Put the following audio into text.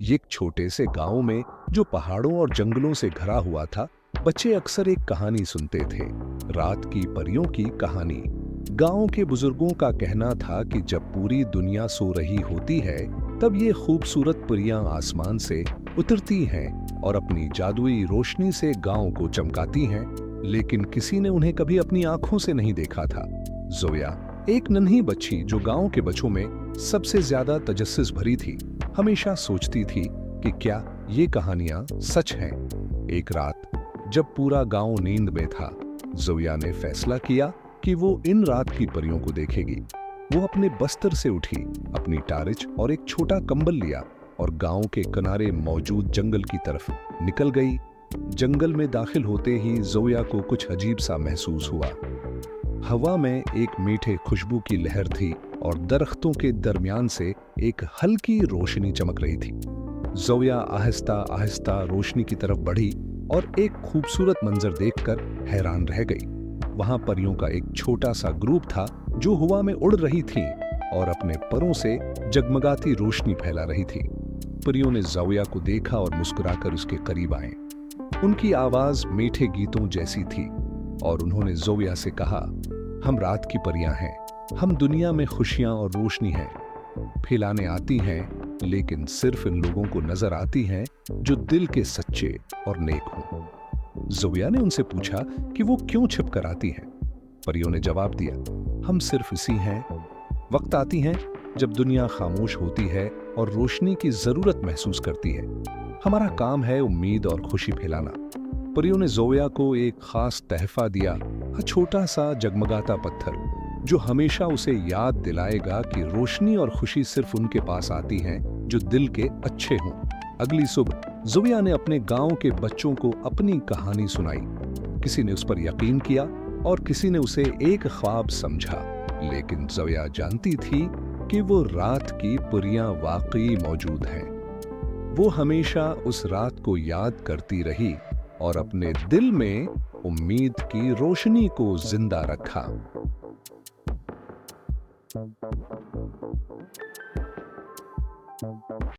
ये एक छोटे से गांव में जो पहाड़ों और जंगलों से घरा हुआ था, बच्चे अक्सर एक कहानी सुनते थे, रात की परियों की कहानी। गांव के बुजुर्गों का कहना था कि जब पूरी दुनिया सो रही होती है, तब ये खूबसूरत परियां आसमान से उतरती हैं और अपनी जादुई रोशनी से गांव को चमकाती हैं, लेकिन किसी ने उन्हें कभी अपनी आंखों से नहीं देखा था। जोया एक नन्ही बच्ची जो गांव के बच्चों में सबसे ज्यादा तजस्सुस भरी थी, हमेशा सोचती थी कि क्या ये कहानियां सच हैं। एक रात जब पूरा गांव नींद में था, जोया ने फैसला किया कि वो इन रात की परियों को देखेगी। वो अपने बस्तर से उठी, अपनी टारिच और एक छोटा कंबल लिया और गांव के किनारे मौजूद जंगल की तरफ निकल गई। जंगल में दाखिल होते ही जोया को कुछ अजीब सा महसूस हुआ। हवा में एक मीठे खुशबू की लहर थी और दरख्तों के दरमियान से एक हल्की रोशनी चमक रही थी। जोया आहिस्ता आहिस्ता रोशनी की तरफ बढ़ी और एक खूबसूरत मंजर देखकर हैरान रह गई। वहां परियों का एक छोटा सा ग्रुप था जो हवा में उड़ रही थी और अपने परों से जगमगाती रोशनी फैला रही थी। परियों ने जोया को देखा और मुस्कुराकर उसके करीब आए। उनकी आवाज मीठे गीतों जैसी थी और उन्होंने जोया से कहा, हम रात की परियां हैं, हम दुनिया में खुशियां और रोशनी हैं फैलाने आती हैं, लेकिन सिर्फ इन लोगों को नजर आती हैं जो दिल के सच्चे और नेक हों। जोया ने उनसे पूछा कि वो क्यों छिप कर आती हैं। परियों ने जवाब दिया, हम सिर्फ इसी हैं। वक्त आती हैं जब दुनिया खामोश होती है और रोशनी की जरूरत महसूस करती है। हमारा काम है उम्मीद और खुशी फैलाना। परियों ने जोया को एक खास तहफा दिया, छोटा सा जगमगाता पत्थर जो हमेशा उसे याद दिलाएगा कि रोशनी और खुशी सिर्फ उनके पास आती हैं जो दिल के अच्छे हों। अगली सुबह जोया ने अपने गांव के बच्चों को अपनी कहानी सुनाई। किसी ने उस पर यकीन किया और किसी ने उसे एक ख्वाब समझा, लेकिन जोया जानती थी कि वो रात की परियां वाकई मौजूद हैं। वो हमेशा उस रात को याद करती रही और अपने दिल में उम्मीद की रोशनी को जिंदा रखा।